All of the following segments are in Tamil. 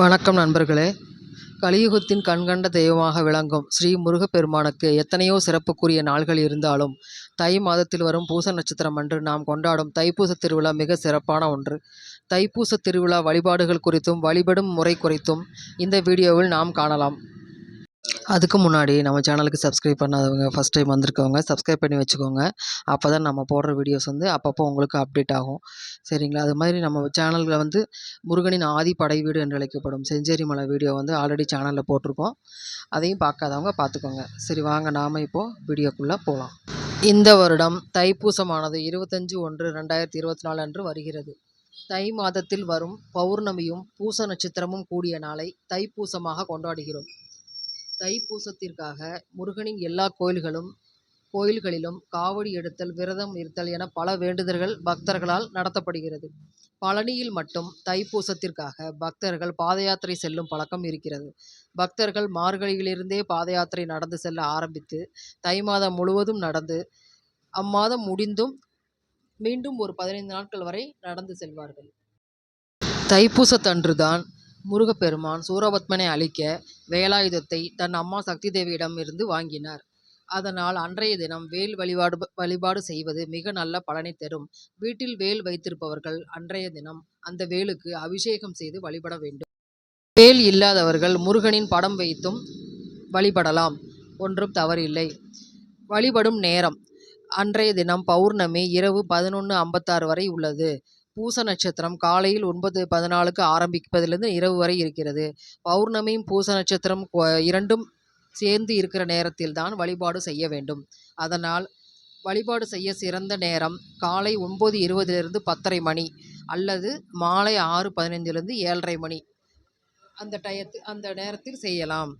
வணக்கம் நண்பர்களே. கலியுகத்தின் கண்கண்ட தெய்வமாக விளங்கும் ஸ்ரீ முருகப்பெருமானுக்கு எத்தனையோ சிறப்புக்குரிய நாள்கள் இருந்தாலும் தை மாதத்தில் வரும் பூச நட்சத்திரம் அன்று நாம் கொண்டாடும் தைப்பூச திருவிழா மிக சிறப்பான ஒன்று. தைப்பூச திருவிழா வழிபாடுகள் குறித்தும் வழிபடும் முறை குறித்தும் இந்த வீடியோவில் நாம் காணலாம். அதுக்கு முன்னாடி நம்ம சேனலுக்கு சப்ஸ்கிரைப் பண்ணாதவங்க, ஃபஸ்ட் டைம் வந்திருக்கவங்க சப்ஸ்கிரைப் பண்ணி வச்சுக்கோங்க. அப்போ தான் நம்ம போடுற வீடியோஸ் அப்பப்போ உங்களுக்கு அப்டேட் ஆகும். சரிங்களா? அது மாதிரி நம்ம சேனலில் முருகனின் ஆதி படை வீடு என்று அழைக்கப்படும் செஞ்சேரி மலை வீடியோ ஆல்ரெடி சேனலில் போட்டிருக்கோம். அதையும் பார்க்காதவங்க பார்த்துக்கோங்க. சரி, வாங்க நாம் இப்போது வீடியோக்குள்ளே போகலாம். இந்த வருடம் தைப்பூசமானது 25/1/2024 அன்று வருகிறது. தை மாதத்தில் வரும் பௌர்ணமியும் பூச நட்சத்திரமும் கூடிய நாளை தைப்பூசமாக கொண்டாடுகிறோம். தைப்பூசத்திற்காக முருகனின் எல்லா கோயில்களிலும் காவடி எடுத்தல், விரதம் இருத்தல் என பல வேண்டுதல்கள் பக்தர்களால் நடத்தப்படுகிறது. பழனியில் மட்டும் தைப்பூசத்திற்காக பக்தர்கள் பாத யாத்திரை செல்லும் பழக்கம் இருக்கிறது. பக்தர்கள் மார்கழியிலிருந்தே பாத யாத்திரை நடந்து செல்ல ஆரம்பித்து தை மாதம் முழுவதும் நடந்து அம்மாதம் முடிந்தும் மீண்டும் ஒரு 15 நாட்கள் வரை நடந்து செல்வார்கள். தைப்பூசத்தன்றுதான் முருகப்பெருமான் சூரபத்மனை அழிக்க வேலாயுதத்தை தன் அம்மா சக்தி தேவியிடம் இருந்து வாங்கினார். அதனால் அன்றைய தினம் வேல் வழிபாடு செய்வது மிக நல்ல பலனை தரும். வீட்டில் வேல் வைத்திருப்பவர்கள் அன்றைய தினம் அந்த வேலுக்கு அபிஷேகம் செய்து வழிபட வேண்டும். வேல் இல்லாதவர்கள் முருகனின் படம் வைத்தும் வழிபடலாம், ஒன்றும் தவறில்லை. வழிபடும் நேரம் அன்றைய தினம் பௌர்ணமி இரவு 11:56 வரை உள்ளது. பூச நட்சத்திரம் காலையில் 9:14க்கு ஆரம்பிப்பதிலிருந்து இரவு வரை இருக்கிறது. பௌர்ணமியும் பூச நட்சத்திரம் இரண்டும் சேர்ந்து இருக்கிற நேரத்தில் தான் வழிபாடு செய்ய வேண்டும். அதனால் வழிபாடு செய்ய சிறந்த நேரம் காலை 9:20 10:30 மணி அல்லது மாலை 6:15 7:30 மணி. அந்த நேரத்தில் செய்யலாம்.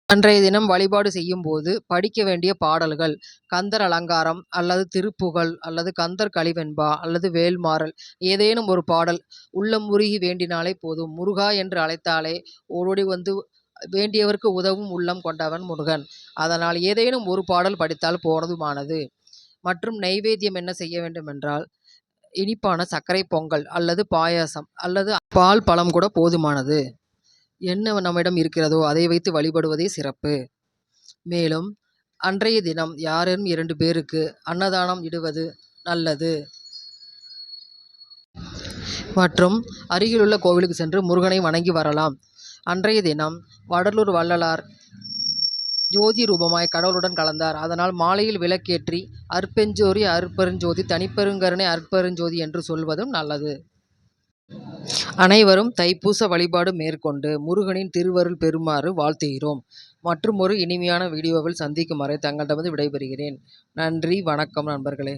அன்றைய தினம் வழிபாடு செய்யும் போது படிக்க வேண்டிய பாடல்கள் கந்தர் அலங்காரம் அல்லது திருப்புகழ் அல்லது கந்தர் கலிவெண்பா அல்லது வேல்மாறல், ஏதேனும் ஒரு பாடல். உள்ளம் உருகி வேண்டினாலே போதும். முருகா என்று அழைத்தாலே ஓடோடி வேண்டியவருக்கு உதவும் உள்ளம் கொண்டவன் முருகன். அதனால் ஏதேனும் ஒரு பாடல் படித்தால் போதுமானது. மற்றும் நைவேத்தியம் என்ன செய்ய வேண்டும் என்றால் இனிப்பான சர்க்கரை பொங்கல் அல்லது பாயாசம் அல்லது பால் பழம் கூட போதுமானது. என்ன நம்மிடம் இருக்கிறதோ அதை வைத்து வழிபடுவதே சிறப்பு. மேலும் அன்றைய தினம் யாரும் 2 பேருக்கு அன்னதானம் இடுவது நல்லது. மற்றும் அருகிலுள்ள கோவிலுக்கு சென்று முருகனை வணங்கி வரலாம். அன்றைய தினம் வடலூர் வள்ளலார் ஜோதி ரூபமாய் கடவுளுடன் கலந்தார். அதனால் மாலையில் விளக்கேற்றி அற்பெஞ்சோதி அருட்பெருஞ்சோதி தனிப்பெருங்கருணை அருட்பெருஞ்சோதி என்று சொல்வதும் நல்லது. அனைவரும் தைப்பூச வழிபாடு மேற்கொண்டு முருகனின் திருவருள் பெறுமாறு வாழ்த்துகிறோம். மற்றும் ஒரு இனிமையான வீடியோவில் சந்திக்கும் வரை தங்களிடமிருந்து விடைபெறுகிறேன். நன்றி, வணக்கம் நண்பர்களே.